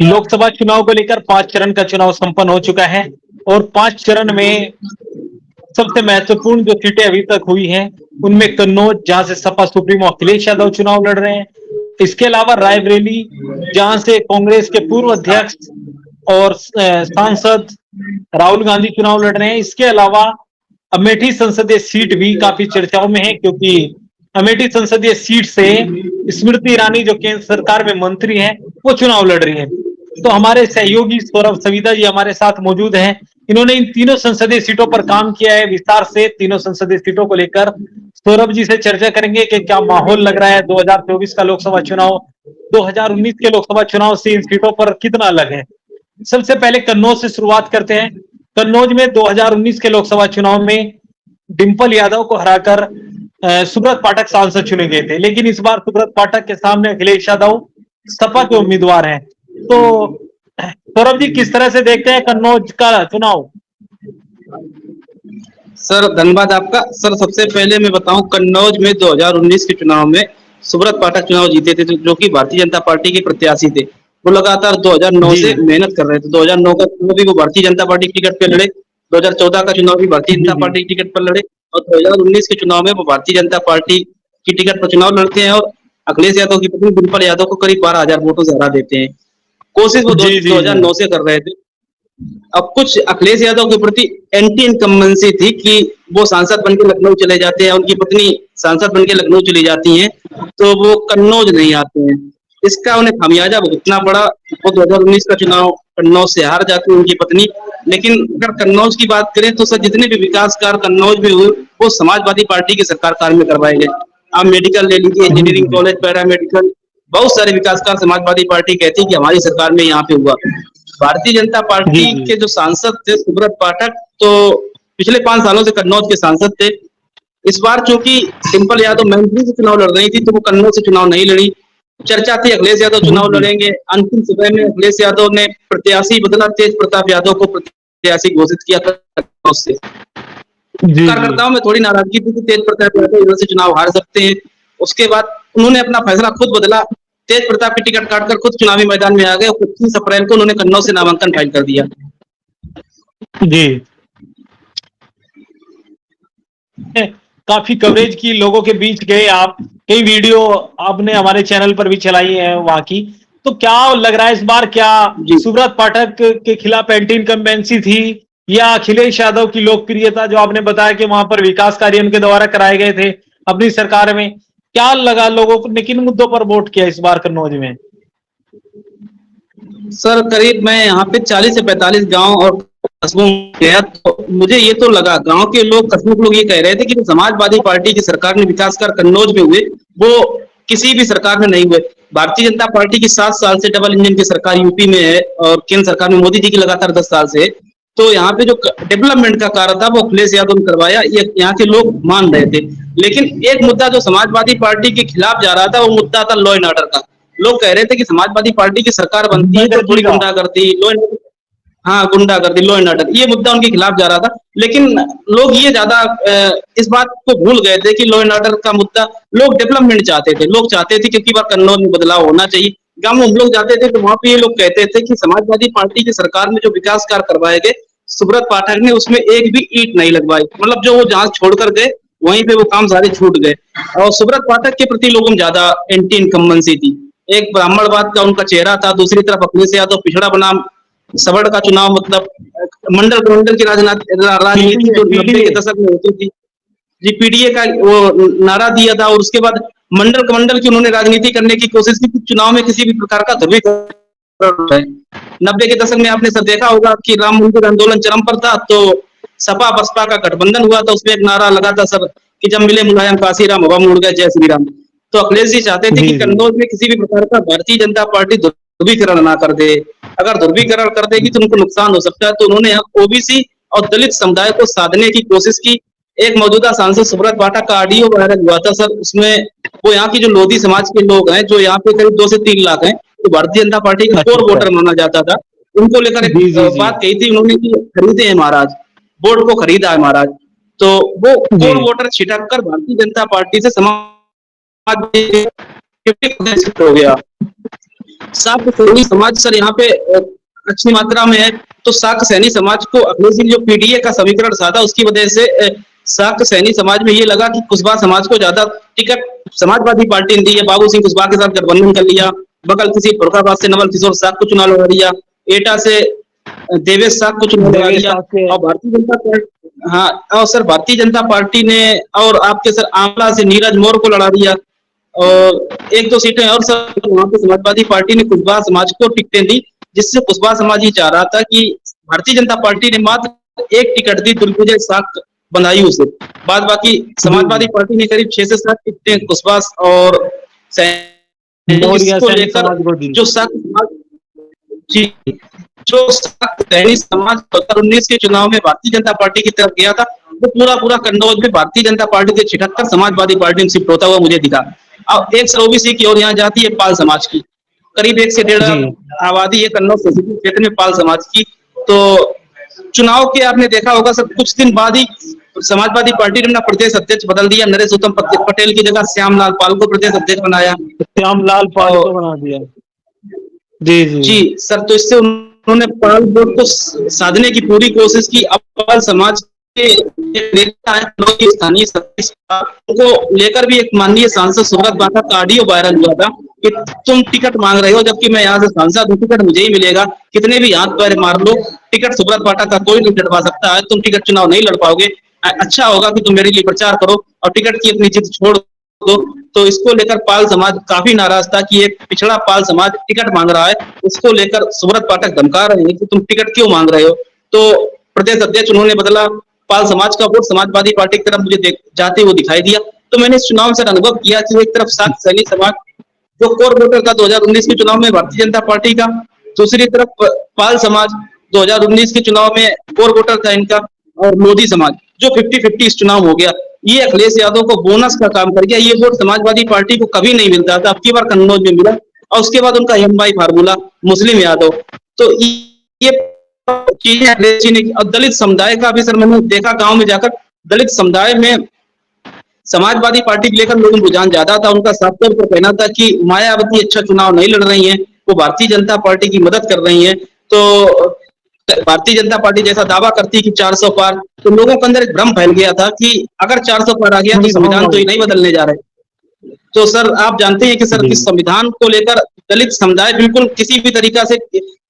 लोकसभा चुनाव को लेकर 5 चरण का चुनाव संपन्न हो चुका है और 5 चरण में सबसे महत्वपूर्ण जो सीटें अभी तक हुई हैं, उनमें कन्नौज, जहां से सपा सुप्रीमो अखिलेश यादव चुनाव लड़ रहे हैं। इसके अलावा रायबरेली, जहां से कांग्रेस के पूर्व अध्यक्ष और सांसद राहुल गांधी चुनाव लड़ रहे हैं। इसके अलावा अमेठी संसदीय सीट भी काफी चर्चाओं में है, क्योंकि अमेठी संसदीय सीट से स्मृति ईरानी, जो केंद्र सरकार में मंत्री हैं, वो चुनाव लड़ रही हैं। तो हमारे सहयोगी सौरभ सविता जी हमारे साथ मौजूद हैं। इन्होंने इन तीनों संसदीय सीटों पर काम किया है विस्तार से। तीनों संसदीय सीटों को लेकर सौरभ जी से चर्चा करेंगे कि क्या माहौल लग रहा है 2024 का लोकसभा चुनाव 2019 के लोकसभा चुनाव से इन सीटों पर कितना अलग है। सबसे पहले कन्नौज से शुरुआत करते हैं। कन्नौज में 2019 के लोकसभा चुनाव में डिंपल यादव को हराकर सुब्रत पाठक सांसद चुने गए थे, लेकिन इस बार सुब्रत पाठक के सामने अखिलेश यादव सपा के उम्मीदवार हैं। तो सौरभ जी, किस तरह से देखते हैं कन्नौज का चुनाव? सर धन्यवाद आपका। सर सबसे पहले मैं बताऊं, कन्नौज में 2019 के चुनाव में सुब्रत पाठक चुनाव जीते थे, जो कि भारतीय जनता पार्टी के प्रत्याशी थे। वो लगातार 2009 से मेहनत कर रहे थे। 2009 का चुनाव भी वो भारतीय जनता पार्टी की टिकट पे लड़े, 2014 का चुनाव भी भारतीय जनता पार्टी की टिकट पर लड़े, और 2019 के चुनाव में वो भारतीय जनता पार्टी की टिकट पर चुनाव लड़ते हैं और अखिलेश यादव की पत्नी डिंपल यादव को करीब 12,000 वोटों से हरा देते हैं। कोशिश वो 2009 से कर रहे थे। अब कुछ अखिलेश यादव के प्रति एंटी इनकम्बेंसी थी कि वो सांसद बन के लखनऊ चले जाते हैं, उनकी पत्नी सांसद बन के लखनऊ चली जाती हैं, तो वो कन्नौज नहीं आते हैं। इसका उन्हें खामियाजा भुगतना पड़ा। वो 2019 का चुनाव कन्नौज से हार जाती है उनकी पत्नी। लेकिन अगर कन्नौज की बात करें तो सर, जितने भी विकास कार्य कन्नौज में हुए वो समाजवादी पार्टी के सरकार काल में करवाए गए। आप मेडिकल ले लीजिए, इंजीनियरिंग कॉलेज, पैरामेडिकल, बहुत सारे विकास कार्य समाजवादी पार्टी कहती है कि हमारी सरकार में यहाँ पे हुआ। भारतीय जनता पार्टी के जो सांसद थे सुब्रत पाठक, तो पिछले 5 सालों से कन्नौज के सांसद थे। इस बार चूंकि डिंपल यादव मैनपुरी से चुनाव लड़ रही थी, तो वो कन्नौज से चुनाव नहीं लड़ी। चर्चा थी अखिलेश यादव चुनाव लड़ेंगे। अंतिम समय में अखिलेश यादव ने प्रत्याशी बदला, तेज प्रताप यादव को प्रत्याशी घोषित किया था कन्नौज से। कार्यकर्ताओं में थोड़ी नाराजगी थी कि तेज प्रताप यादव इधर से चुनाव हार सकते हैं। उसके बाद उन्होंने अपना फैसला खुद बदला, तेज प्रताप की टिकट काटकर खुद चुनावी मैदान में आ गए। 25 अप्रैल को उन्होंने कन्नौज से नामांकन फाइल कर दिया। जी, काफी कवरेज की, लोगों के बीच गए आप, कई वीडियो आपने हमारे चैनल पर भी चलाई है वहां की। तो क्या लग रहा है इस बार, क्या सुब्रत पाठक के खिलाफ एंटी इनकम्बेंसी थी, या अखिलेश यादव की लोकप्रियता, जो आपने बताया कि वहां पर विकास कार्य उनके द्वारा कराए गए थे अपनी सरकार में, क्या लगा लोगों ने किन मुद्दों पर वोट किया इस बार कन्नौज में? सर करीब मैं यहाँ पे 40 से 45 गांव और कस्बों में गया, तो मुझे ये तो लगा, गांव के लोग, कस्बों के लोग ये कह रहे थे कि जो समाजवादी पार्टी की सरकार ने विकास कार्य कन्नौज में हुए, वो किसी भी सरकार में नहीं हुए। भारतीय जनता पार्टी की 7 साल से डबल इंजन की सरकार यूपी में है और केंद्र सरकार में मोदी जी की लगातार 10 साल से है। तो यहाँ पे जो डेवलपमेंट का कार्य था वो अखिलेश यादव ने करवाया, ये यहाँ के लोग मान रहे थे। लेकिन एक मुद्दा जो समाजवादी पार्टी के खिलाफ जा रहा था, वो मुद्दा था लॉ एंड ऑर्डर का। लोग कह रहे थे कि समाजवादी पार्टी की सरकार बनती है तो थोड़ी गुंडागर्दी, गुंडागर्दी, लॉ एंड ऑर्डर, ये मुद्दा उनके खिलाफ जा रहा था। लेकिन लोग ये ज्यादा इस बात को भूल गए थे कि लॉ एंड ऑर्डर का मुद्दा, लोग डेवलपमेंट चाहते थे। लोग चाहते थे क्योंकि बार कन्नौज में बदलाव होना चाहिए। गांव में हम लोग जाते थे तो वहां पे ये लोग कहते थे कि समाजवादी पार्टी की सरकार में जो विकास कार्य करवाए गए, सुब्रत पाठक ने उसमें एक भी ईंट नहीं लगवाई। मतलब जो वो जहां छोड़कर गए वहीं पे वो काम सारे छूट गए। और सुब्रत पाठक के प्रति लोगों में ज्यादा एंटी इनकम्बेंसी थी। एक ब्राह्मणवाद का उनका चेहरा था, दूसरी तरफ अखिलेश यादव पिछड़ा बनाम सबड़ का चुनाव, मतलब मंडल की राजनीति जो 90 के दशक में होती थी, जी पीडीए का वो नारा दिया था। और उसके बाद मंडल की उन्होंने राजनीति करने की कोशिश की, चुनाव में किसी भी प्रकार का ध्रुवीकरण। 90 के दशक में आपने सब देखा होगा कि राम मंदिर आंदोलन चरम पर था, तो सपा बसपा का गठबंधन हुआ था। उसमें एक नारा लगा था सर कि जब मिले मुलायम काशीराम हवा मुड़ गए जय श्री राम। तो अखिलेश जी चाहते थे कि कन्नौज में किसी भी प्रकार का भारतीय जनता पार्टी ध्रुवीकरण ना कर दे। अगर ध्रुवीकरण कर देगी तो उनको नुकसान हो सकता है। तो उन्होंने यहाँ ओबीसी और दलित समुदाय को साधने की कोशिश की। एक मौजूदा सांसद सुब्रत पाठक का ऑडियो वायरल हुआ था सर, उसमें वो यहाँ की जो लोधी समाज के लोग हैं, जो यहाँ पे करीब 2 से 3 लाख हैं, तो भारतीय जनता पार्टी का कोर वोटर माना जाता था, उनको लेकर एक बात कही थी उन्होंने कि खरीदे हैं महाराज, वोट को खरीदा है महाराज। तो वो कोर वोटर छिटक कर भारतीय जनता पार्टी से समाज हो गया। शाक्त सैनी समाज सर यहाँ पे अच्छी मात्रा में है। तो शाक्त सैनी समाज को अखिलेश जी ने जो पीडीए का समीकरण साधा उसकी वजह से शाक्त सैनी समाज में ये लगा कि कुशवाहा समाज को ज्यादा टिकट समाजवादी पार्टी ने दी है। बाबू सिंह कुशवाहा के साथ गठबंधन कर लिया, बगल किसी फरुखाबाद से नवल किशोर साग को चुनाव लड़ा दिया, एटा से देवेश साग को चुनाव लड़ा देवेश दिया। साग के और भारतीय जनता पार्टी, हाँ, और सर भारतीय जनता पार्टी ने और आपके सर आंवला से नीरज मौर्य को लड़ा दिया। और एक दो सीटें और सर वहाँ पे समाजवादी पार्टी ने कुशवाहा समाज को टिकटें दी, जिससे कुशवाहा समाज ये चाह रहा था कि भारतीय जनता पार्टी ने मात्र एक टिकट दी दुर्गुजय साख बंदायूं से, बाद बाकी समाजवादी पार्टी ने करीब 6 से 7 टिकटें कुशवाहा और मौर्य इसको सैनी लेकर समाज को दी। जो साख समाज जी जो साख सैनी समाज 2019 के चुनाव में भारतीय जनता पार्टी की तरफ गया था, वो पूरा पूरा कन्नौज में भारतीय जनता पार्टी से छिटककर समाजवादी पार्टी में शिफ्ट होता हुआ मुझे दिखा। अब एक सर ओबीसी की और यहाँ जाती है पाल समाज की, करीब 1 से 1.5 आबादी है कन्नौज संसदीय क्षेत्र में पाल समाज की। तो चुनाव के आपने देखा होगा सर कुछ दिन बाद ही समाजवादी पार्टी ने अपना प्रदेश अध्यक्ष बदल दिया, नरेश उत्तम पटेल की जगह श्यामलाल पाल को प्रदेश अध्यक्ष बनाया। श्यामलाल पाल को बना दिया। जी जी जी सर, तो इससे उन्होंने पाल वोट को साधने की पूरी कोशिश की। अब पाल समाज के नेता हैं, लोग की स्थानीय को लेकर भी एक माननीय सांसद सुब्रत बाटा का ऑडियो वायरल हुआ था कि तुम टिकट मांग रहे हो जबकि मैं यहाँ से सांसद हूँ, टिकट मुझे ही मिलेगा, कितने भी हाथ पैर मार लो, टिकट सुब्रत बाटा का कोई नहीं लड़वा सकता है, तुम टिकट चुनाव नहीं लड़ पाओगे, अच्छा होगा कि तुम मेरे लिए प्रचार करो और टिकट की अपनी जिद छोड़ दो। तो इसको लेकर पाल समाज काफी नाराज था कि एक पिछड़ा पाल समाज टिकट मांग रहा है, इसको लेकर सुब्रत पाठक धमका रहे हैं कि तुम टिकट क्यों मांग रहे हो। तो प्रदेश अध्यक्ष उन्होंने बदला, पाल समाज का वोट समाजवादी पार्टी की तरफ मुझे जाते हुए दिखाई दिया। तो मैंने इस चुनाव से अनुभव किया कि एक तरफ शाक्त सैनी समाज जो कोर वोटर था 2019 के चुनाव में भारतीय जनता पार्टी का, दूसरी तरफ पाल समाज 2019 के चुनाव में कोर वोटर था इनका, और मोदी समाज जो 50-50 इस चुनाव हो गया। ये अखिलेश यादव को बोनस का काम कर गया। ये वोट समाजवादी पार्टी को कभी नहीं मिलता था, अब की बार कन्नौज में मिला। और उसके बाद उनका एम फार्मूला मुस्लिम यादव, तो ये चीजें अखिलेश जी ने। और दलित समुदाय का भी सर मैंने देखा गांव में जाकर, दलित समुदाय में समाजवादी पार्टी को लेकर लोगों को रुझान ज्यादा था। उनका साफ तौर पर कहना था कि मायावती अच्छा चुनाव नहीं लड़ रही है, वो भारतीय जनता पार्टी की मदद कर रही है। तो भारतीय जनता पार्टी जैसा दावा करती है कि 400 पार, तो लोगों के अंदर एक भ्रम फैल गया था कि अगर 400 पार आ गया तो संविधान तो ये नहीं बदलने जा रहे। तो सर आप जानते हैं कि सर इस संविधान को लेकर दलित समुदाय बिल्कुल किसी भी तरीका से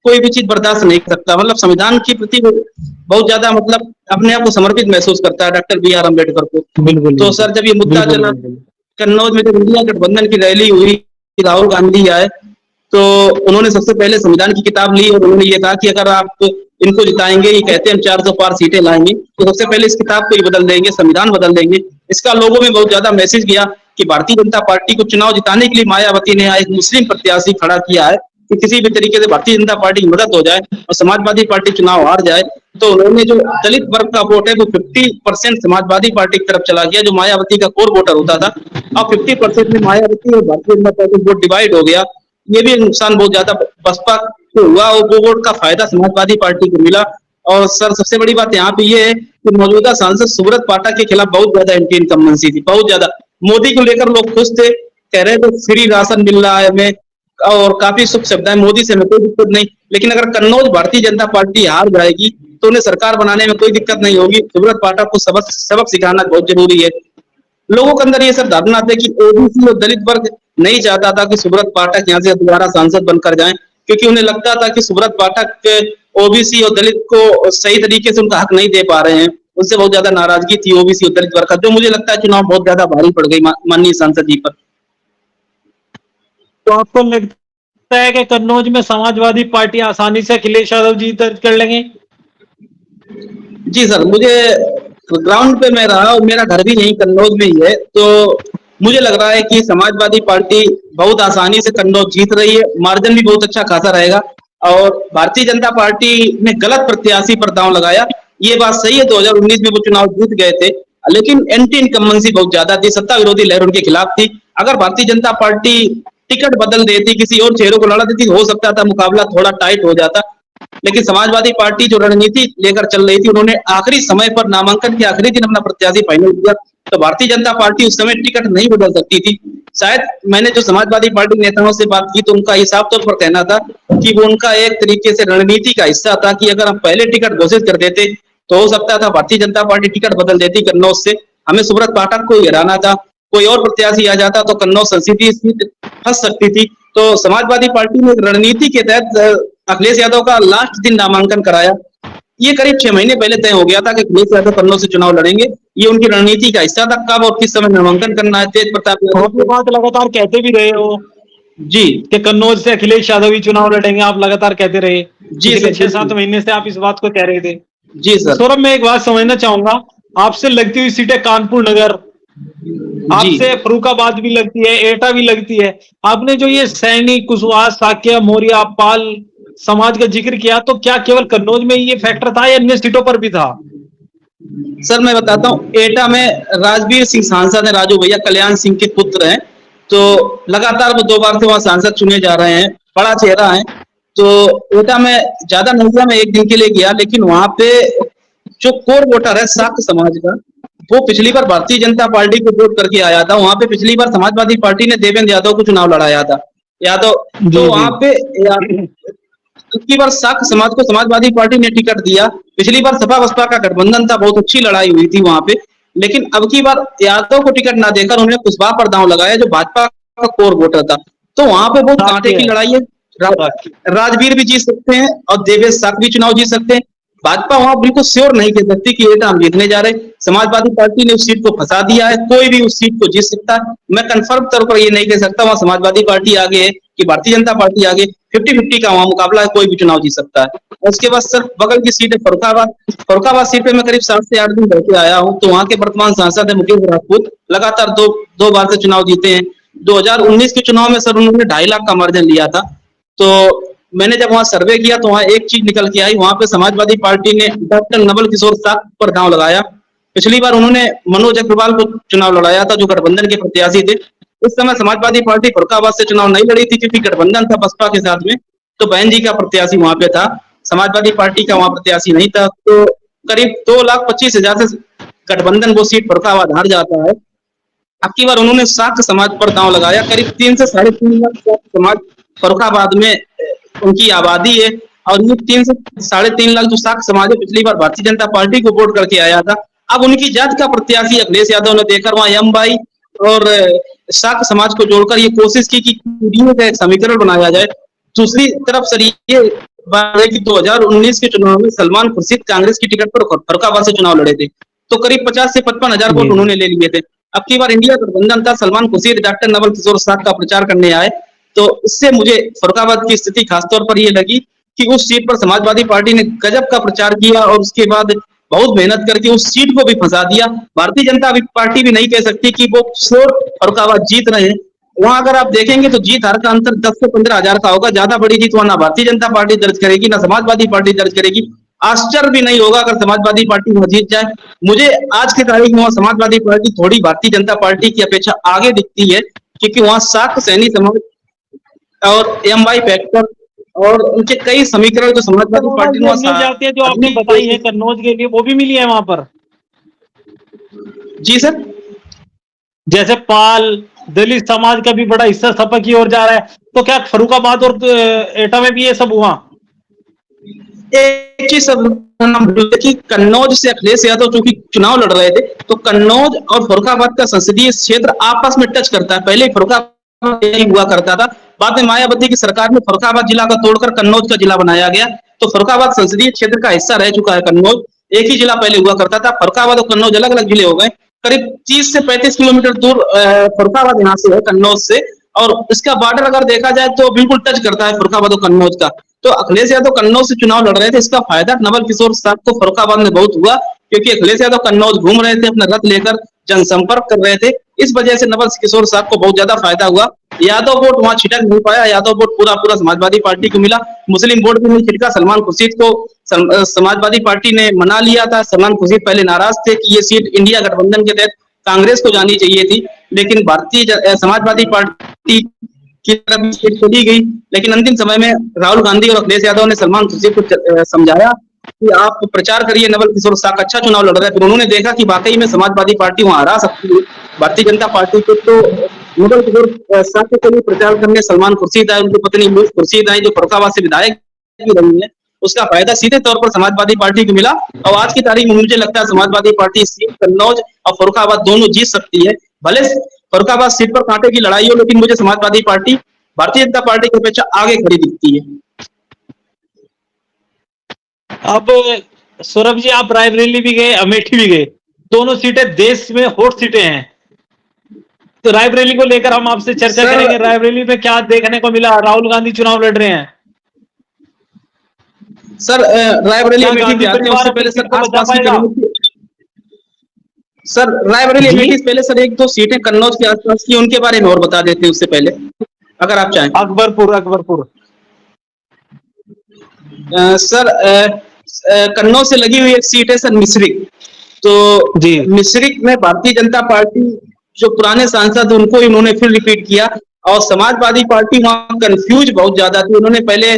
कोई भी चीज बर्दाश्त नहीं कर सकता, मतलब संविधान के प्रति बहुत ज्यादा मतलब अपने आप को समर्पित महसूस करता है डॉक्टर BR अम्बेडकर को। तो सर जब ये मुद्दा चला कन्नौज में, जब इंडिया गठबंधन की रैली हुई, राहुल गांधी आए, तो उन्होंने सबसे पहले संविधान की किताब ली और उन्होंने ये कहा कि अगर आप इनको जिताएंगे, ये कहते हैं हम 400 पार सीटें लाएंगे, तो सबसे पहले इस किताब को ही बदल देंगे, संविधान बदल देंगे। इसका लोगों में बहुत ज्यादा मैसेज गया कि भारतीय जनता पार्टी को चुनाव जिताने के लिए मायावती ने एक मुस्लिम प्रत्याशी खड़ा किया है कि किसी भी तरीके से भारतीय जनता पार्टी की मदद हो जाए और समाजवादी पार्टी चुनाव हार जाए। तो उन्होंने जो दलित वर्ग का वोट है वो 50% समाजवादी पार्टी की तरफ चला गया, जो मायावती का कोर वोटर होता था। अब 50% में मायावती और Bharatiya Janata party vote divide हो गया। ये भी नुकसान बहुत ज्यादा बसपा को हुआ और वो वोट का फायदा समाजवादी पार्टी को मिला। और सर सबसे बड़ी बात यहाँ पे ये है कि मौजूदा सांसद सुब्रत पाठक के खिलाफ बहुत ज्यादा एंटी इनकम्बेंसी थी, बहुत ज्यादा। मोदी को लेकर लोग खुश थे, कह रहे थे फ्री राशन मिल रहा है हमें और काफी सुख सुविधाएं, मोदी से हमें कोई दिक्कत नहीं। लेकिन अगर कन्नौज भारतीय जनता पार्टी हार जाएगी तो उन्हें सरकार बनाने में कोई दिक्कत नहीं होगी। सुब्रत पाठक को सबक सिखाना बहुत जरूरी है। लोगों के अंदर ये सब धारणा थे कि ओबीसी और दलित वर्ग नहीं चाहता था कि सुब्रत पाठक यहाँ से दोबारा सांसद बनकर जाएं, क्योंकि उन्हें लगता था कि सुब्रत पाठक ओबीसी और दलित को सही तरीके से उनका हक नहीं दे पा रहे हैं। उनसे बहुत ज्यादा नाराजगी थी ओबीसी और दलित वर्ग का, जो मुझे लगता है चुनाव बहुत ज्यादा भारी पड़ गई माननीय सांसद जी पर। तो आपको लगता है कि कन्नौज में समाजवादी पार्टी आसानी से अखिलेश यादव जी दर्ज कर लेंगे? जी सर, मुझे ग्राउंड पे मैं रहा और मेरा घर भी यहीं कन्नौज में ही है, तो मुझे लग रहा है कि समाजवादी पार्टी बहुत आसानी से कन्नौज जीत रही है, मार्जिन भी बहुत अच्छा खासा रहेगा। और भारतीय जनता पार्टी ने गलत प्रत्याशी पर दांव लगाया, ये बात सही है। 2019 में वो चुनाव जीत गए थे, लेकिन एंटी इनकम्बेंसी बहुत ज्यादा थी, सत्ता विरोधी लहर उनके खिलाफ थी। अगर भारतीय जनता पार्टी टिकट बदल देती, किसी और चेहरों को लड़ा देती, हो सकता था मुकाबला थोड़ा टाइट हो जाता। लेकिन समाजवादी पार्टी जो रणनीति लेकर चल रही थी, उन्होंने आखिरी समय पर नामांकन के आखिरी दिन अपना प्रत्याशी फाइनल किया। तो भारतीय जनता पार्टी उस समय टिकट नहीं बदल सकती थी। शायद मैंने जो समाजवादी पार्टी के नेताओं से बात की तो उनका ये साफ तौर पर कहना था कि वो उनका एक तरीके से रणनीति का हिस्सा था कि अगर हम पहले टिकट घोषित कर देते तो हो सकता था भारतीय जनता पार्टी टिकट बदल देती कन्नौज से, हमें सुब्रत पाठक को हराना था, कोई और प्रत्याशी आ जाता तो कन्नौज संसदीय सीट फंस सकती थी। तो समाजवादी पार्टी ने एक रणनीति के तहत अखिलेश यादव का लास्ट दिन नामांकन कराया। ये करीब 6 महीने पहले तय हो गया था कि अखिलेश यादव कन्नौज से चुनाव लड़ेंगे। ये उनकी रणनीति का हिस्सा था, कब और किस समय नामांकन करना है। तेज प्रताप आप ये बात लगातार कहते भी रहे हो जी कि कन्नौज से अखिलेश यादव ही चुनाव लड़ेंगे, आप लगातार कहते रहे। जी पिछले सर 6-7 महीने से आप इस बात को कह रहे थे। जी सर सौरभ, मैं एक बात समझना चाहूंगा, आपसे लगती हुई सीटें कानपुर नगर, जी आपसे फर्रुखाबाद भी लगती है, एटा भी लगती है। आपने जो ये सैनी, कुशवाहा, साक्य, मौर्य, पाल समाज का जिक्र किया, तो क्या केवल कन्नौज में ये फैक्टर था या अन्य सीटों पर भी था? सर मैं बताता हूँ, एटा में राजवीर सिंह सांसद है, राजू भैया कल्याण सिंह के पुत्र हैं, तो लगातार वो 2 बार से वहां सांसद चुने जा रहे हैं, बड़ा चेहरा है। तो एटा में ज्यादा नहीं गया, मैं 1 दिन के लिए गया, लेकिन वहां पे जो कोर वोटर है शाक्त समाज का, वो पिछली बार भारतीय जनता पार्टी को वोट करके आया था। वहां पे पिछली बार समाजवादी पार्टी ने देवेंद्र यादव को चुनाव लड़ाया था, यादव। जी तो जी। वहां पे पिछली बार शाक्त समाज को समाजवादी पार्टी ने टिकट दिया। पिछली बार सपा बसपा का गठबंधन था, बहुत अच्छी लड़ाई हुई थी वहां पे, लेकिन अब की बार यादव को टिकट ना देकर उन्होंने कुशवाहा पर दांव लगाया, जो भाजपा का कोर वोटर था। तो वहां पे बहुत कांटे की लड़ाई है। राजवीर भी जीत सकते हैं और देवेश साक भी चुनाव जीत सकते हैं। भाजपा वहां बिल्कुल श्योर नहीं कह सकती कि एटा हम जीतने जा रहे। समाजवादी पार्टी ने उस सीट को फंसा दिया है, कोई भी उस सीट को जीत सकता है। मैं कंफर्म तौर पर ये नहीं कह सकता वहां समाजवादी पार्टी आगे है कि भारतीय जनता पार्टी आगे। 50-50 का वहां मुकाबला है, कोई भी चुनाव जीत सकता है। उसके बाद सर बगल की सीट है फर्रुखाबाद। फर्रुखाबाद सीट पे मैं करीब 7 से 8 दिन रह के आया हूँ। तो वहां के वर्तमान सांसद है मुकेश राजपूत, लगातार दो बार से चुनाव जीते हैं। 2019 के चुनाव में सर उन्होंने 2.5 लाख का मार्जिन लिया था। तो मैंने जब वहां सर्वे किया तो वहां एक चीज निकल के आई, वहां पे समाजवादी पार्टी ने डॉक्टर नवल किशोर साक पर दांव लगाया। पिछली बार उन्होंने मनोज अग्रवाल को चुनाव लड़ाया था, जो गठबंधन के प्रत्याशी थे। उस समय समाजवादी पार्टी फर्रुखाबाद से चुनाव नहीं लड़ी थी क्योंकि गठबंधन था बसपा के साथ में, तो बहन जी का प्रत्याशी वहां पे था, समाजवादी पार्टी का वहां प्रत्याशी नहीं था। तो करीब 2,25,000 से गठबंधन वो सीट फर्रुखाबाद हार जाता है। अब की बार उन्होंने शाक्त समाज पर दांव लगाया। करीब 3 से 3.5 लाख शाक्त समाज फर्रुखाबाद में उनकी आबादी है, और ये 3 से 3.5 लाख जो शाक्त समाज है, पिछली बार भारतीय जनता पार्टी को वोट करके आया था। अब उनकी जात का प्रत्याशी अखिलेश यादव ने देकर वहां एम भाई और शाक्त समाज को जोड़कर ये कोशिश की कि पीडीए का एक समीकरण बनाया जाए। दूसरी तरफ सर ये बात है कि 2019 के चुनाव में सलमान खुर्शीद कांग्रेस की टिकट पर फर्रुखाबाद से चुनाव लड़े थे, तो करीब 50 से 55 हजार वोट उन्होंने ले लिए थे। अब की बार इंडिया गठबंधन था, सलमान खुर्शीद डॉक्टर नवल किशोर साक का प्रचार करने आए, तो इससे मुझे फर्रुखाबाद की स्थिति खासतौर पर ये लगी कि उस सीट पर समाजवादी पार्टी ने गजब का प्रचार किया और उसके बाद बहुत मेहनत करके उस सीट को भी फंसा दिया। भारतीय जनता पार्टी भी नहीं कह सकती कि वो श्योर फर्रुखाबाद जीत रहे हैं। वहां अगर आप देखेंगे तो जीत हार का अंतर 10 से 15 हजार का होगा, ज्यादा बड़ी जीत वहां ना भारतीय जनता पार्टी दर्ज करेगी ना समाजवादी पार्टी दर्ज करेगी। आश्चर्य भी नहीं होगा अगर समाजवादी पार्टी वहां जीत जाए। मुझे आज के तारीख में वहां समाजवादी पार्टी थोड़ी भारतीय जनता पार्टी की अपेक्षा आगे दिखती है, क्योंकि वहां शाक्त सैनी समाज और एम वाई फैक्टर और उनके कई समीकरण जो समाजवादी पार्टी ने अन्य जातियां जो आपने बताई है कन्नौज के लिए, वो भी मिली है वहां पर? जी सर, जैसे पाल, दलित समाज का भी बड़ा हिस्सा सपा की ओर जा रहा है, तो क्या फर्रुखाबाद और एटा में भी ये सब हुआ? एक चीज सब कि कन्नौज से अखिलेश यादव चूंकि चुनाव लड़ रहे थे, तो कन्नौज और फर्रुखाबाद का संसदीय क्षेत्र आपस में टच करता है। पहले फर्रुखाबाद यही हुआ करता था, बाद में मायावती की सरकार ने फर्रुखाबाद जिला का तोड़कर कन्नौज का जिला बनाया गया। तो फर्रुखाबाद संसदीय क्षेत्र का हिस्सा रह चुका है कन्नौज, एक ही जिला पहले हुआ करता था। फर्रुखाबाद और कन्नौज अलग अलग जिले हो गए। करीब 30 से 35 किलोमीटर दूर फर्रुखाबाद यहाँ से है कन्नौज से, और इसका बॉर्डर अगर देखा जाए तो बिल्कुल टच करता है फर्रुखाबाद और कन्नौज का। तो अखिलेश यादव कन्नौज से चुनाव लड़ रहे थे, इसका फायदा नवल किशोर साहब को फर्रुखाबाद में बहुत हुआ, क्योंकि अखिलेश यादव कन्नौज घूम रहे थे, अपना रथ लेकर जनसंपर्क कर रहे थे। इस वजह से नवल किशोर साहब को बहुत ज्यादा फायदा हुआ। यादव वोट वहां छिटक नहीं पाया, यादव वोट पूरा पूरा समाजवादी पार्टी को मिला। मुस्लिम वोट भी नहीं छिटका। सलमान खुर्शीद को समाजवादी पार्टी ने मना लिया था। सलमान खुर्शीद पहले नाराज थे कि ये सीट इंडिया गठबंधन के तहत कांग्रेस को जानी चाहिए थी, लेकिन भारतीय समाजवादी पार्टी की तरफ सीट चली गई। लेकिन अंतिम समय में राहुल गांधी और अखिलेश यादव ने सलमान खुर्शीद को समझाया कि आप प्रचार करिए, नवल किशोर साहब अच्छा चुनाव लड़ रहा है। फिर उन्होंने देखा कि वाकई में समाजवादी पार्टी वहां हरा सकती है भारतीय जनता पार्टी को, तो नवल किशोर साहब के लिए प्रचार करने सलमान खुर्शीद आए, उनकी पत्नी लूज खुर्शीद आई, जो फरुखाबाद से विधायक भी रही है। उसका फायदा सीधे तौर पर समाजवादी पार्टी को मिला, और आज की तारीख में मुझे लगता है समाजवादी पार्टी सीट कन्नौज और फरुखाबाद दोनों जीत सकती है। भले फरुखाबाद सीट पर कांटे की लड़ाई हो, लेकिन मुझे समाजवादी पार्टी भारतीय जनता पार्टी की अपेक्षा आगे खड़ी दिखती है। अब सौरभ जी, आप रायबरेली भी गए, अमेठी भी गए, दोनों सीटें देश में हॉट सीटें हैं। तो रायबरेली को लेकर हम आपसे चर्चा करेंगे। रायबरेली में क्या देखने को मिला? राहुल गांधी चुनाव लड़ रहे हैं सर। रायबरेली अमेठी पे आते हैं, उससे पहले सर को बचा आसपास पाएगा? सर रायबरेली अमेठी से पहले सर एक दो सीटें कन्नौज के आसपास की, उनके बारे में और बता देते हैं उससे पहले, अगर आप चाहें। अकबरपुर सर कन्नौज से लगी हुई एक सीट है सर मिश्रिक। तो मिश्रिक में भारतीय जनता पार्टी जो पुराने सांसद उनको इन्होंने फिर रिपीट किया, और समाजवादी पार्टी वहां कंफ्यूज बहुत ज्यादा थी। उन्होंने पहले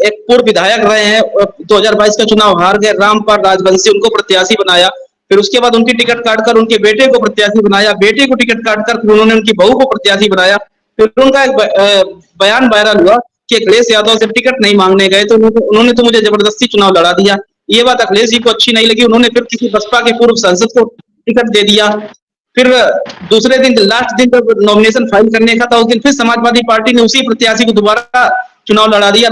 एक पूर्व विधायक रहे हैं, 2022 का चुनाव हार गए, रामपाल राजवंशी, उनको प्रत्याशी बनाया। फिर उसके बाद उनकी टिकट काटकर उनके बेटे को प्रत्याशी बनाया, बेटे को टिकट काटकर फिर उन्होंने उनकी बहू को प्रत्याशी बनाया। फिर उनका एक बयान वायरल हुआ कि अखिलेश यादव से टिकट नहीं मांगने गए, तो उन्होंने तो मुझे जबरदस्ती चुनाव लड़ा दिया। ये बात अखिलेश जी को अच्छी नहीं लगी, उन्होंने फिर किसी बसपा के पूर्व सांसद को टिकट दे दिया। फिर दूसरे दिन, लास्ट दिन जब नॉमिनेशन फाइल करने का था, उस दिन फिर समाजवादी पार्टी ने उसी प्रत्याशी को दोबारा चुनाव लड़ा दिया,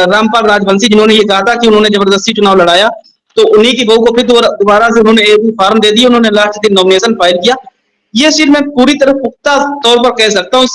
रामपाल राजवंशी, जिन्होंने ये कहा था कि उन्होंने जबरदस्ती चुनाव लड़ाया। तो उन्हीं की बहू को फिर दोबारा से उन्होंने एक फॉर्म दे दिया, उन्होंने लास्ट दिन नॉमिनेशन फाइल किया। ये सीट मैं पूरी तरह पुख्ता तौर पर कह सकता हूँ,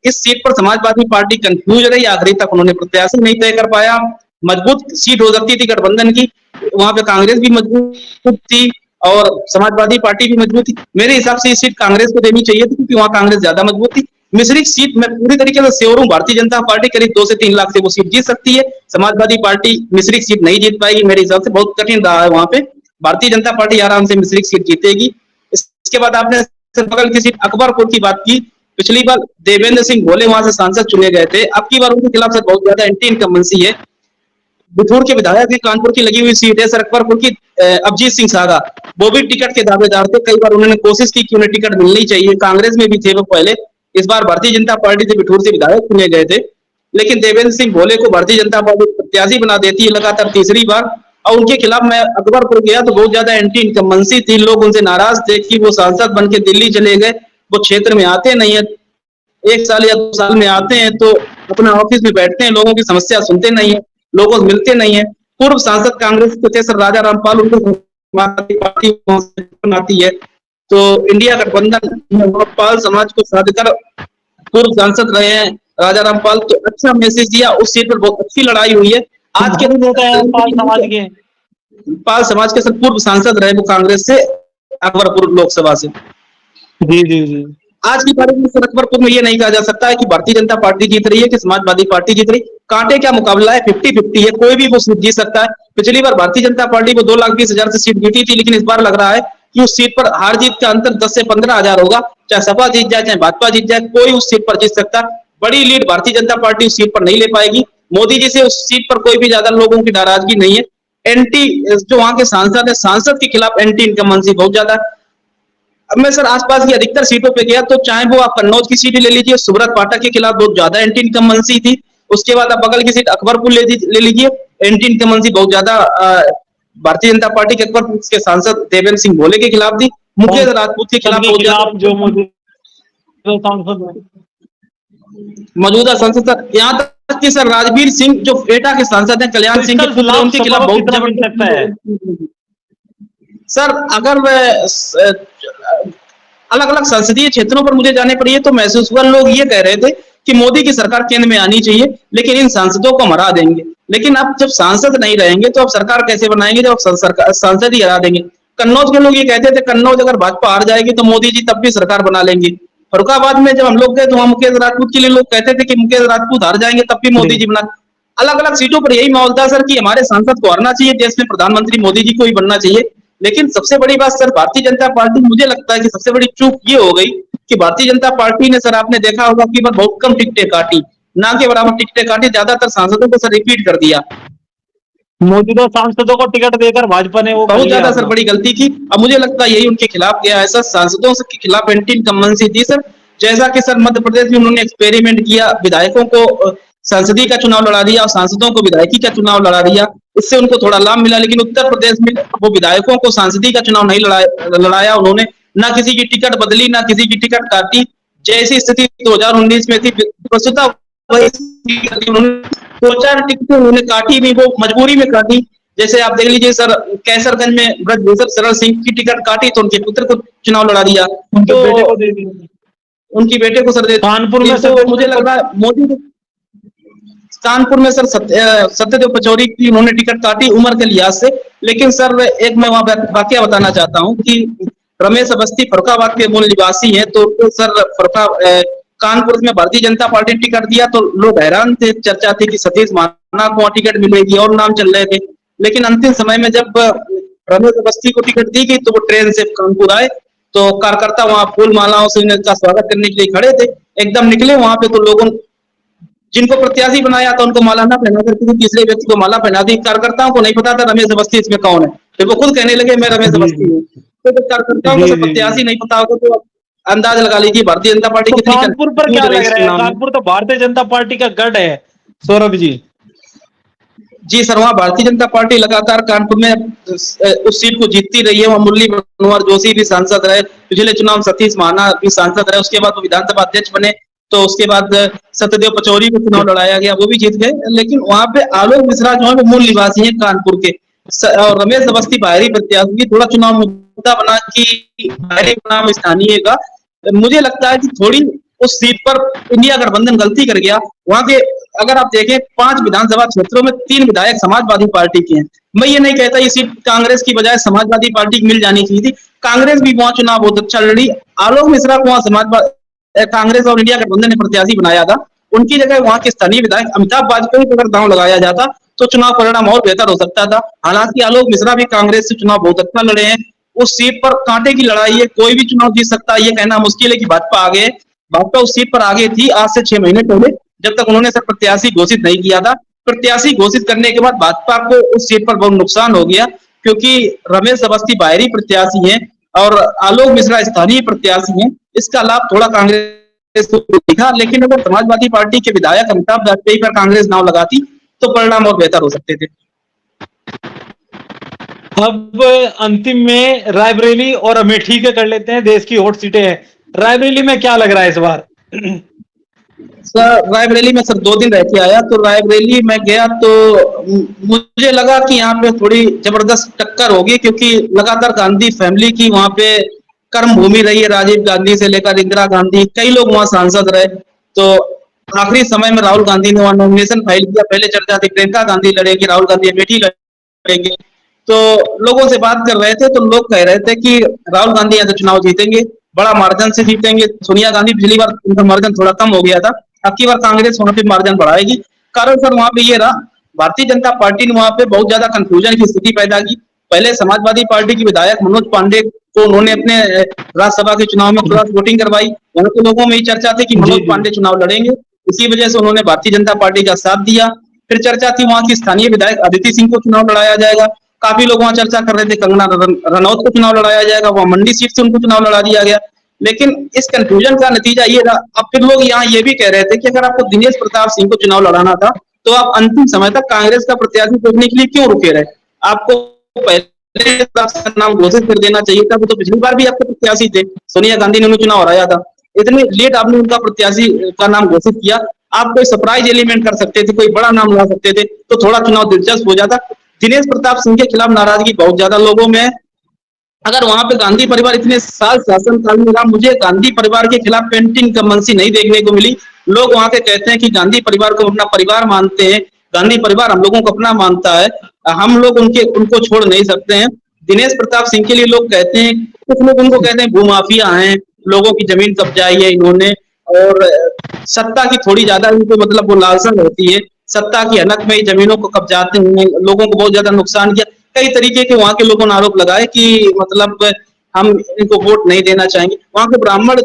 इस सीट पर समाजवादी पार्टी कंफ्यूज रही, आखिरी तक उन्होंने प्रत्याशी नहीं तय कर पाया। मजबूत सीट हो सकती थी गठबंधन की, वहां पे कांग्रेस भी मजबूत थी और समाजवादी पार्टी भी मजबूत थी। मेरे हिसाब से ये सीट कांग्रेस को देनी चाहिए थी, क्योंकि वहां कांग्रेस ज्यादा मजबूत थी। मिश्रिक सीट मैं पूरी तरीके से श्योर हूँ, भारतीय जनता पार्टी करीब 2 से 3 लाख से वो सीट जीत सकती है। समाजवादी पार्टी मिश्रिक सीट नहीं जीत पाएगी, मेरे हिसाब से बहुत कठिन रहा है वहां पे। भारतीय जनता पार्टी आराम से मिश्रिक सीट जीतेगी। इसके बाद आपने बगल की सीट अकबरपुर की बात की। पिछली बार देवेंद्र सिंह भोले वहां से सांसद चुने गए थे, अब की बार उनके खिलाफ सर बहुत ज्यादा एंटी इनकम्बेंसी है। बिठूर के विधायक है, कानपुर की लगी हुई सीट है। सर अकबरपुर की अभिजीत सिंह सागा, वो भी टिकट के दावेदार थे। कई बार उन्होंने कोशिश की कि उन्हें टिकट मिलनी चाहिए, कांग्रेस में भी थे वो पहले। इस बार भारतीय जनता पार्टी से बिठूर से विधायक चुने गए थे, लेकिन देवेंद्र सिंह भोले को भारतीय जनता पार्टी प्रत्याशी बना देती है लगातार तीसरी बार। और उनके खिलाफ मैं अकबरपुर गया तो बहुत ज्यादा एंटी इनकम्बेंसी थी, लोग उनसे नाराज थे कि वो सांसद बन के दिल्ली चले गए, वो क्षेत्र में आते नहीं है, 1 साल या 2 साल में आते हैं तो अपना ऑफिस में बैठते हैं, लोगों की समस्या सुनते नहीं है, लोगों से मिलते नहीं है। पूर्व सांसद कांग्रेस के थे सर राजा रामपाल, उनको पार्टी बनाती है, तो इंडिया गठबंधन पाल समाज को साधकर पूर्व सांसद रहे हैं राजा रामपाल, तो अच्छा मैसेज दिया। उस सीट पर बहुत अच्छी लड़ाई हुई है। आज के पाल समाज के सब पूर्व सांसद रहे वो कांग्रेस से, अकबरपुर लोकसभा से। जी। आज की तारीख में सर अकबरपुर में ये नहीं कहा जा सकता है कि भारतीय जनता पार्टी जीत रही है कि समाजवादी पार्टी जीत रही। कांटे क्या मुकाबला है, 50-50 है, कोई भी वो सीट जीत सकता है। पिछली बार भारतीय जनता पार्टी को 2,20,000 से सीट जीती थी, लेकिन इस बार लग रहा है कि उस सीट पर हार जीत का अंतर 10 से 15,000 होगा। चाहे सपा जीत जाए, चाहे भाजपा जीत जाए, कोई उस सीट पर जीत सकता है। बड़ी लीड भारतीय जनता पार्टी उस सीट पर नहीं ले पाएगी। मोदी जी से उस सीट पर कोई भी ज्यादा लोगों की नाराजगी नहीं है। एंटी जो वहां के सांसद है, सांसद के खिलाफ एंटी इनकम्बेंसी बहुत ज्यादा है। अब मैं सर आसपास की अधिकतर सीटों पे गया, तो चाहे वो आप कन्नौज की सीट ले लीजिए, सुब्रत पाठक के खिलाफ बहुत ज्यादा एंटी इनकम्बेंसी थी। उसके बाद आप बगल की सीट अकबरपुर ले लीजिए, एंटी इनकम्बेंसी बहुत ज्यादा भारतीय जनता पार्टी के अकबरपुर के सांसद देवेंद्र सिंह भोले के खिलाफ थी। मुकेश राजपूत के खिलाफ जो मौजूदा सांसद सर, यहाँ तक कि सर राजवीर सिंह जो एटा के सांसद हैं, कल्याण सिंह के पुत्र, उनके खिलाफ बहुत जबरदस्त है। सर अगर अलग अलग संसदीय क्षेत्रों पर मुझे जाने पड़ी है तो महसूस हुआ, लोग ये कह रहे थे कि मोदी की सरकार केंद्र में आनी चाहिए, लेकिन इन सांसदों को हम हरा देंगे। लेकिन अब जब सांसद नहीं रहेंगे तो अब सरकार कैसे बनाएंगे जब सांसद ही हरा देंगे। कन्नौज के लोग ये कहते थे कन्नौज अगर भाजपा हार जाएगी तो मोदी जी तब भी सरकार बना लेंगे। फरुखाबाद में जब हम लोग गए तो वहां मुकेश राजपूत के लिए लोग कहते थे कि मुकेश राजपूत हार जाएंगे तब भी मोदी जी बना। अलग अलग सीटों पर यही माहौल था सर कि हमारे सांसद को हरना चाहिए, देश में प्रधानमंत्री मोदी जी को ही बनना चाहिए। लेकिन सबसे बड़ी बात सर, भारतीय जनता पार्टी, मुझे लगता है कि सबसे बड़ी चूक ये हो गई कि भारतीय जनता पार्टी ने सर, आपने देखा होगा कि बहुत कम टिकटें काटी, ना के बराबर टिकटें काटी, ज्यादातर सांसदों को सर रिपीट कर दिया। मौजूदा सांसदों को टिकट देकर भाजपा ने वो कर बहुत लिया ज्यादा सर अपना। बड़ी गलती की। अब मुझे लगता है यही उनके खिलाफ गया है सर, सांसदों के खिलाफ एंटी इनकम्बेंसी थी सर। जैसा कि सर मध्य प्रदेश में उन्होंने एक्सपेरिमेंट किया, विधायकों को संसदीय का चुनाव लड़ा दिया और सांसदों को विधायकी का चुनाव लड़ा दिया। इससे उनको थोड़ा लाभ मिला, लेकिन उत्तर प्रदेश में वो विधायकों को सांसदीय का चुनाव नहीं लड़ाया उन्होंने। ना किसी की टिकट बदली, ना किसी की टिकट काटी। जैसी स्थिति 2019 में थी, वस्तुतः वही स्थिति उन्होंने 2-4 टिकटें उन्होंने काटी भी, वो मजबूरी में काटी। जैसे आप देख लीजिए सर, कैसरगंज में ब्रजभूषण शरण सिंह की टिकट काटी तो उनके पुत्र को चुनाव लड़ा दिया, उनके तो बेटे को दे दी। उनकी बेटे को सर दे कानपुर दी। में तो सत्यदेव मुझे लग रहा है मोदी कानपुर में सर सत्यदेव पचौरी की उन्होंने टिकट काटी उम्र के लिहाज से। लेकिन सर एक मैं वहां वाकया बताना चाहता हूँ कि रमेश अवस्थी फरुखाबाद के मूल निवासी हैं, तो सर कानपुर में भारतीय जनता पार्टी ने टिकट दिया तो लोग हैरान थे, चर्चा थी कि सतीश महाना को टिकट मिलेगी और नाम चल रहे थे। लेकिन अंतिम समय में जब रमेश अवस्थी को टिकट दी गई तो वो ट्रेन से कानपुर आए, तो कार्यकर्ता वहां फूल मालाओं से उनका स्वागत करने के लिए खड़े थे। एकदम निकले वहां पे तो लोगों जिनको प्रत्याशी बनाया था उनको माला ना पहना कर किसी तीसरे व्यक्ति को माला पहना दी। कार्यकर्ताओं को नहीं पता था रमेश अवस्थी इसमें कौन है, फिर वो खुद कहने लगे मैं रमेश जी अवस्थी जी हूँ। तो जब कार्यकर्ताओं को जी सब जी जी। प्रत्याशी नहीं पता होगा तो अंदाज लगा लीजिए भारतीय जनता पार्टी तो कितनी कानपुर पर कंफ्यूज क्या रही लग इस रहा है? चुनाव में। कानपुर तो भारतीय जनता पार्टी का गढ़ है, सौरभ जी। जी सर, वहाँ भारतीय जनता पार्टी लगातार कानपुर में उस सीट को जीतती रही है। वहाँ मुरली मनोहर जोशी भी सांसद रहे, पिछले चुनाव सतीश महाना भी सांसद रहे, उसके बाद वो विधानसभा अध्यक्ष बने। तो उसके बाद सत्यदेव पचौरी को चुनाव लड़ाया गया, वो भी जीत गए। लेकिन वहाँ पे आलोक मिश्रा जो है वो मूल निवासी है कानपुर के, और रमेश अवस्थी बाहरी प्रत्याशी। थोड़ा चुनाव मुद्दा बना कि बाहरी नाम स्थानीय का। मुझे लगता है कि थोड़ी उस सीट पर इंडिया गठबंधन गलती कर गया। वहां के अगर आप देखें 5 विधानसभा क्षेत्रों में 3 विधायक समाजवादी पार्टी के हैं। मैं ये नहीं कहता ये सीट कांग्रेस की बजाय समाजवादी पार्टी की मिल जानी चाहिए थी। कांग्रेस भी वहां चुनाव बहुत अच्छा लड़ी। आलोक मिश्रा को वहां कांग्रेस और इंडिया गठबंधन ने प्रत्याशी बनाया था। उनकी जगह वहां के स्थानीय विधायक अमिताभ वाजपेयी को अगर दांव लगाया जाता तो चुनाव परिणाम और बेहतर हो सकता था। हालांकि आलोक मिश्रा भी कांग्रेस से चुनाव बहुत अच्छा लड़े हैं। उस सीट पर कांटे की लड़ाई है, कोई भी चुनाव जीत सकता है ये कहना मुश्किल है कि भाजपा आगे है। भाजपा उस सीट पर आगे थी आज से 6 महीने पहले, जब तक उन्होंने सर प्रत्याशी घोषित नहीं किया था। प्रत्याशी घोषित करने के बाद भाजपा को उस सीट पर बहुत नुकसान हो गया, क्योंकि रमेश अवस्थी बाहरी प्रत्याशी हैं और आलोक मिश्रा स्थानीय प्रत्याशी हैं। इसका लाभ थोड़ा कांग्रेस को दिखा, लेकिन अगर समाजवादी पार्टी के विधायक अमिताभ वाजपेयी पर कांग्रेस नाव लगाती तो परिणाम और बेहतर हो सकते थे। अब अंतिम में रायबरेली और अमेठी के कर लेते हैं, देश की हॉट सीटें हैं। रायबरेली में क्या लग रहा है इस बार? सर रायबरेली में सर 2 दिन रह के आया, तो रायबरेली में गया तो मुझे लगा कि यहाँ पे थोड़ी जबरदस्त टक्कर होगी, क्योंकि लगातार गांधी फैमिली की वहाँ पे कर्म भूमि रही है। राजीव गांधी से लेकर इंदिरा गांधी, कई लोग वहाँ सांसद रहे। तो आखिरी समय में राहुल गांधी ने वहाँ नॉमिनेशन फाइल किया। पहले चर्चा थी प्रियंका गांधी लड़ेगी, राहुल गांधी अमेठी लड़ेंगे। तो लोगों से बात कर रहे थे तो लोग कह रहे थे कि राहुल गांधी यहाँ से चुनाव जीतेंगे, बड़ा मार्जिन से जीतेंगे। सोनिया गांधी पिछली बार उनका मार्जिन थोड़ा कम हो गया था, अब की बार कांग्रेस वहां पे मार्जिन बढ़ाएगी। कारण सर वहां पे ये रहा, भारतीय जनता पार्टी ने वहां पे बहुत ज्यादा कंफ्यूजन की स्थिति पैदा की। पहले समाजवादी पार्टी के विधायक मनोज पांडे को उन्होंने अपने राज्यसभा के चुनाव में क्रॉस वोटिंग करवाई। वहां के लोगों में ये चर्चा थी कि जी मनोज जी पांडे चुनाव लड़ेंगे, इसी वजह से उन्होंने भारतीय जनता पार्टी का साथ दिया। फिर चर्चा थी वहां की स्थानीय विधायक अदिति सिंह को चुनाव लड़ाया जाएगा। काफी लोग वहां चर्चा कर रहे थे कंगना रनौत को चुनाव लड़ाया जाएगा, वहां मंडी सीट से उनको चुनाव लड़ा दिया गया। लेकिन इस कंफ्यूजन का नतीजा ये रहा। अब फिर लोग यहाँ ये भी कह रहे थे कि अगर आपको दिनेश प्रताप सिंह को चुनाव लड़ाना था तो आप अंतिम समय तक कांग्रेस का प्रत्याशी खोजने के लिए क्यों रुके रहे? आपको पहले नाम घोषित कर देना चाहिए था। वो तो पिछली बार भी आपके प्रत्याशी थे, सोनिया गांधी ने उन्हें चुनाव हराया था। इतनी लेट आपने उनका प्रत्याशी का नाम घोषित किया। आप कोई सरप्राइज एलिमेंट कर सकते थे, कोई बड़ा नाम ला सकते थे, तो थोड़ा चुनाव दिलचस्प हो जाता। दिनेश प्रताप सिंह के खिलाफ नाराजगी बहुत ज्यादा लोगों में है। अगर वहां पे गांधी परिवार इतने साल शासनकाल में रहा, मुझे गांधी परिवार के खिलाफ पेंटिंग कमेंसी नहीं देखने को मिली। लोग वहां के कहते हैं कि गांधी परिवार को अपना परिवार मानते हैं, गांधी परिवार हम लोगों को अपना मानता है, हम लोग उनको छोड़ नहीं सकते हैं। दिनेश प्रताप सिंह के लिए लोग कहते हैं, कुछ लोग उनको कहते हैं भूमाफिया हैं, लोगों की जमीन कब्जाई है इन्होंने, और सत्ता की थोड़ी ज्यादा इनको मतलब वो लालसा होती है, सत्ता की हनक में जमीनों को कब्जाते हुए लोगों को बहुत ज्यादा नुकसान किया। कई तरीके के वहां के लोगों ने आरोप लगाए कि मतलब हम इनको वोट नहीं देना चाहेंगे। वहां के ब्राह्मण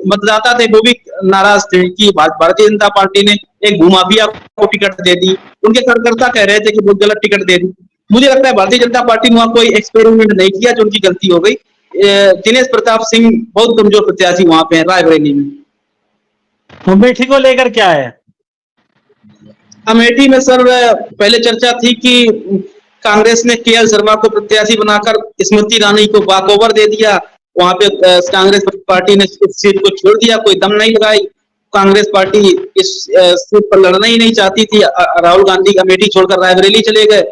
मतदाता थे, वो भी नाराज थे कि भारतीय जनता पार्टी ने एक भूमाफिया को टिकट दे दी। उनके कार्यकर्ता कह रहे थे कि बहुत गलत टिकट दे दी। मुझे लगता है भारतीय जनता पार्टी ने वहां कोई एक्सपेरिमेंट नहीं किया, जो उनकी गलती हो गई। दिनेश प्रताप सिंह बहुत कमजोर प्रत्याशी वहां पे है रायबरेली में। अमेठी को लेकर क्या है? अमेठी में सर पहले चर्चा थी कि कांग्रेस ने केएल शर्मा को प्रत्याशी बनाकर स्मृति ईरानी को वॉकओवर दे दिया। वहां पे कांग्रेस पार्टी ने इस सीट को छोड़ दिया, कोई दम नहीं लगाई। कांग्रेस पार्टी इस सीट पर लड़ना ही नहीं चाहती थी। राहुल गांधी अमेठी छोड़कर रायबरेली चले गए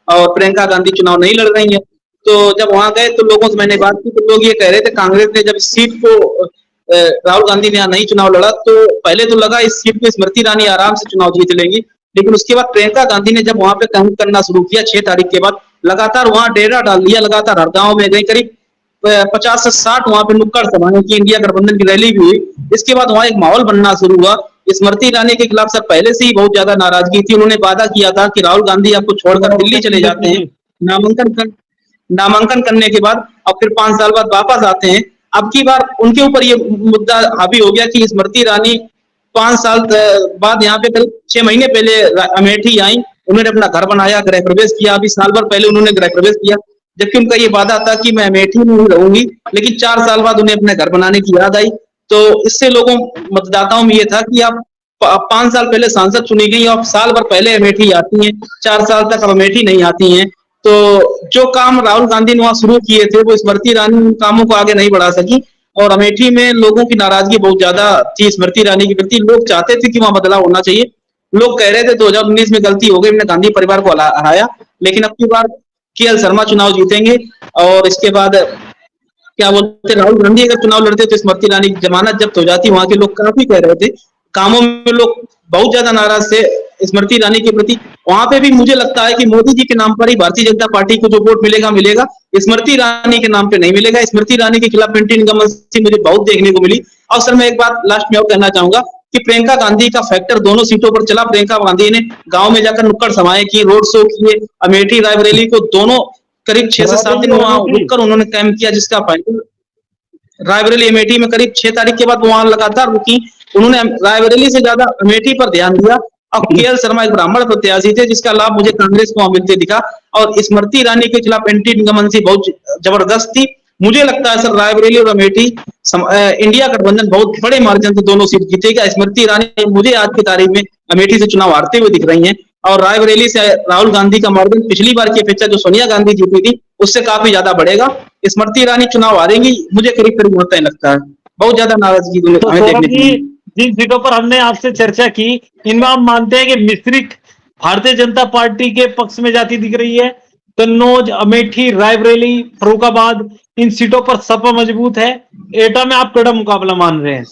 और प्रियंका गांधी चुनाव नहीं लड़ रही है। तो जब वहां गए तो लोगों से मैंने बात की तो लोग ये कह रहे थे कांग्रेस ने जब सीट को राहुल गांधी ने यहाँ नहीं चुनाव लड़ा तो पहले तो लगा इस सीट पे स्मृति ईरानी आराम से चुनाव जीत लेंगी, लेकिन उसके बाद प्रियंका गांधी ने जब वहां पे काम करना शुरू किया 6 तारीख के बाद, लगातार वहां डेरा डाल दिया, लगातार हर गांव में गई, करीब 50 से 60 वहां पे नुक्कड़ सभाएं की, इंडिया गठबंधन की रैली भी हुई। इसके बाद वहां एक माहौल बनना शुरू हुआ। स्मृति ईरानी के खिलाफ सर पहले से ही बहुत ज्यादा नाराजगी थी। उन्होंने वादा किया था कि राहुल गांधी आपको छोड़कर दिल्ली चले जाते हैं, नामांकन करने के बाद अब फिर 5 साल बाद वापस आते हैं। अब की बार उनके ऊपर ये मुद्दा हावी हो गया कि स्मृति ईरानी 5 साल बाद यहाँ पे करीब 6 महीने पहले अमेठी आई, उन्होंने अपना घर बनाया, गृह प्रवेश किया। अभी साल भर पहले उन्होंने गृह प्रवेश किया, जबकि उनका ये वादा था कि मैं अमेठी में ही रहूंगी, लेकिन 4 साल बाद उन्हें अपने घर बनाने की याद आई। तो इससे लोगों मतदाताओं में ये था कि आप 5 साल पहले सांसद चुनी गई और साल भर पहले अमेठी आती हैं, 4 साल तक अब अमेठी नहीं आती हैं। तो जो काम राहुल गांधी ने वहां शुरू किए थे वो स्मृति ईरानी उन कामों को आगे नहीं बढ़ा सकी और अमेठी में लोगों की नाराजगी बहुत ज्यादा थी स्मृति ईरानी के प्रति। लोग चाहते थे कि वहां बदलाव होना चाहिए। लोग कह रहे थे 2019 में गलती हो गई, हमने गांधी परिवार को हराया, लेकिन अब की बार केएल शर्मा चुनाव जीतेंगे और इसके बाद क्या बोलते राहुल गांधी अगर चुनाव लड़ते तो स्मृति ईरानी की जमानत जब्त हो जाती। वहां के लोग काफी कह रहे थे, कामों में लोग बहुत ज्यादा नाराज थे स्मृति ईरानी के प्रति। वहां पे भी मुझे लगता है कि मोदी जी के नाम पर ही भारतीय जनता पार्टी को जो वोट मिलेगा, स्मृति ईरानी के नाम पे नहीं मिलेगा। स्मृति ईरानी के खिलाफ एंटी इनकम्बेंसी मुझे बहुत देखने को मिली। और सर मैं एक बात लास्ट में और कहना चाहूंगा कि प्रियंका गांधी का फैक्टर दोनों सीटों पर चला। प्रियंका गांधी ने गांव में जाकर नुक्कड़ सभाएं की, रोड शो किए, अमेठी रायबरेली को दोनों करीब 6 से 7 दिन वहां रुककर उन्होंने कैंप किया, जिसका फाइनल रायबरेली अमेठी में करीब 6 तारीख के बाद वहां लगातार रुकी। उन्होंने रायबरेली से ज्यादा अमेठी पर ध्यान दिया। और केएल शर्मा एक ब्राह्मण प्रत्याशी थे जिसका लाभ मुझे कांग्रेस को वहां मिलते दिखा और स्मृति ईरानी के खिलाफ एंटी इनकम्बेंसी बहुत जबरदस्त थी। मुझे लगता है सर रायबरेली और अमेठी इंडिया गठबंधन बहुत बड़े मार्जिन से दोनों सीट जीतेगा। स्मृति ईरानी मुझे आज की तारीख में अमेठी से चुनाव हारते हुए दिख रही हैं और रायबरेली से राहुल गांधी का मार्जिन पिछली बार की अपेक्षा जो सोनिया गांधी जीती थी उससे काफी ज्यादा बढ़ेगा। स्मृति ईरानी चुनाव हारेंगी, मुझे करीब करीब होता ही लगता है। बहुत ज्यादा नाराजगी हमें देखने को मिली। जिन सीटों पर हमने आपसे चर्चा की इनमें आप मानते हैं कि मिश्रित भारतीय जनता पार्टी के पक्ष में जाती दिख रही है? कन्नौज, अमेठी, रायबरेली, फर्रुखाबाद, इन सीटों पर सपा मजबूत है। एटा में आप कड़ा मुकाबला मान रहे हैं।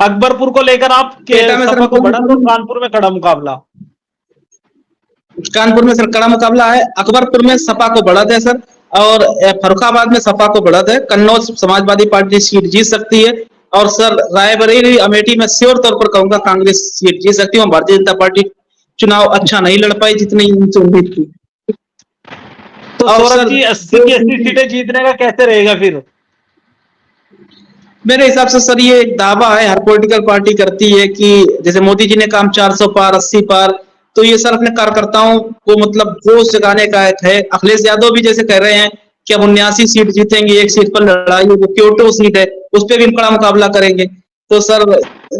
अकबरपुर को लेकर आप सपा को बढ़त और कानपुर में कड़ा मुकाबला? कानपुर में सर कड़ा मुकाबला है, अकबरपुर में सपा को बढ़त है सर और फर्रुखाबाद में सपा को बढ़त है। कन्नौज समाजवादी पार्टी सीट जीत सकती है और सर रायबरेली अमेठी में श्योर तौर पर कहूंगा कांग्रेस सीट जीत सकती है। भारतीय जनता पार्टी चुनाव अच्छा नहीं लड़ पाई जितनी उनसे उम्मीद थी। तो सौरभ जी 80 की 80 सीटें जीतने का कैसे रहेगा फिर? मेरे हिसाब से सर ये एक दावा है हर पॉलिटिकल पार्टी करती है कि जैसे मोदी जी ने काम 400 पार 80 पार, तो ये सर अपने कार्यकर्ताओं को मतलब जोश जगाने का एक है। अखिलेश यादव भी जैसे कह रहे हैं कि अब 79 सीट जीतेंगे, एक सीट पर लड़ाई वो क्योटो सीट है उस पर भी कड़ा मुकाबला करेंगे। तो सर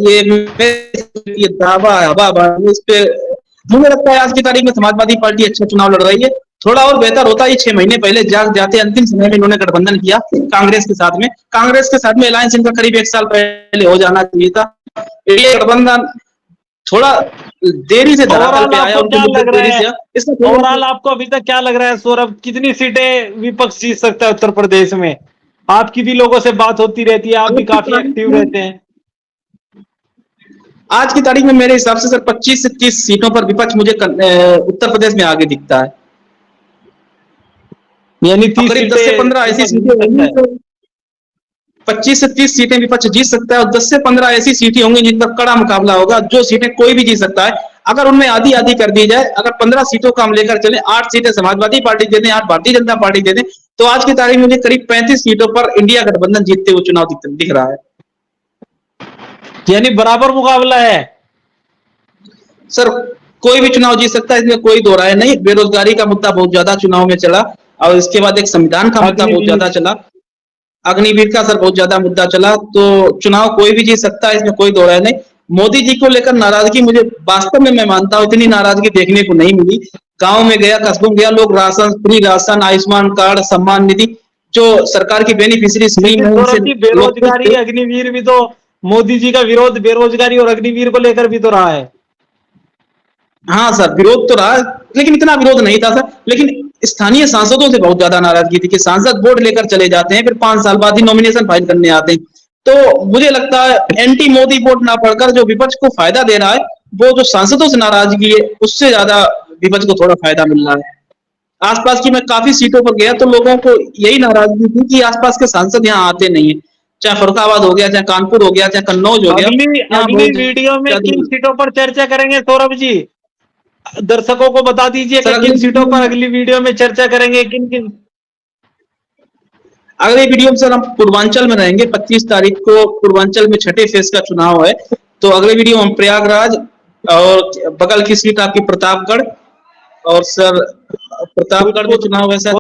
ये दावा हवा इस पे मुझे लगता है आज की तारीख में समाजवादी पार्टी अच्छा चुनाव लड़ रही है। थोड़ा और बेहतर होता है 6 महीने पहले जाते अंतिम समय में इन्होंने गठबंधन किया कांग्रेस के साथ में अलायंस इनका करीब 1 साल पहले हो जाना चाहिए था। ये गठबंधन थोड़ा देरी से धरातल पे आया। ओवरऑल आपको अभी तक क्या लग रहा है सौरभ, कितनी सीटें विपक्ष जीत सकता है उत्तर प्रदेश में? आपकी भी लोगों से बात होती रहती है, आप भी काफी एक्टिव रहते हैं। आज की तारीख में मेरे हिसाब से सर 25 से 30 सीटों पर विपक्ष मुझे उत्तर प्रदेश में आगे दिखता है। यानी 10 से 15 ऐसी सीटें 25 से 30 सीटें विपक्ष जीत सकता है और 10 से 15 ऐसी सीटें होंगी जिन पर कड़ा मुकाबला होगा। जो सीटें कोई भी जीत सकता है, अगर उनमें आधी आधी कर दी जाए, अगर 15 सीटों का हम लेकर चले, 8 सीटें समाजवादी पार्टी दे दें, 8 भारतीय जनता पार्टी दे दें, तो आज की तारीख में मुझे करीब 35 सीटों पर इंडिया गठबंधन जीतते हुए चुनाव दिख रहा है। यानी बराबर मुकाबला है। सर कोई भी चुनाव जीत सकता है, इसमें कोई दो राय नहीं। बेरोजगारी का मुद्दा बहुत ज्यादा चुनाव में चला, और इसके बाद एक संविधान का मुद्दा बहुत अग्निवीर। ज्यादा चला, अग्निवीर का सर बहुत ज्यादा मुद्दा चला। तो चुनाव कोई भी जीत सकता है, इसमें कोई दो राय नहीं। मोदी जी को लेकर नाराजगी, मुझे वास्तव में मैं मानता हूँ इतनी नाराजगी देखने को नहीं मिली। गांव में गया, कस्बों में गया, लोग ration, free ration, Ayushman card, Samman Nidhi, जो सरकार की बेनिफिशियरी स्कीम लेकिन है, उनसे सौरभ जी, लोग खुश बेरोजगारी थे। अग्निवीर भी तो, मोदी जी का विरोध बेरोजगारी और अग्निवीर को लेकर भी तो रहा है। हाँ सर, विरोध तो रहा, लेकिन इतना विरोध नहीं था सर। लेकिन स्थानीय सांसदों से बहुत ज्यादा नाराजगी थी कि सांसद वोट लेकर चले जाते हैं, फिर 5 साल बाद ही नॉमिनेशन फाइल करने आते हैं। तो मुझे लगता है एंटी मोदी वोट ना पड़कर जो विपक्ष को फायदा दे रहा है, वो जो सांसदों से नाराजगी है, उससे ज्यादा विपक्ष को थोड़ा फायदा मिल रहा है। आसपास की मैं काफी सीटों पर गया तो लोगों को यही नाराजगी थी कि आसपास के सांसद यहाँ आते नहीं है। चाहे फरुखाबाद हो गया, चाहे कानपुर हो गया, चाहे कन्नौज हो गया, अगली यहाँ अगली बहुत वीडियो में ज्यादा। किन सीटों पर चर्चा करेंगे सौरभ जी? दर्शकों को बता दीजिए सर कि किन सीटों पर अगली वीडियो में चर्चा करेंगे, किन किन। अगले वीडियो में सर हम पूर्वांचल में रहेंगे। 25 तारीख को पूर्वांचल में छठे फेज का चुनाव है। तो अगले वीडियो हम प्रयागराज और बगल की सीट आपकी प्रतापगढ़, और सर प्रतापगढ़ में चुनाव है सर।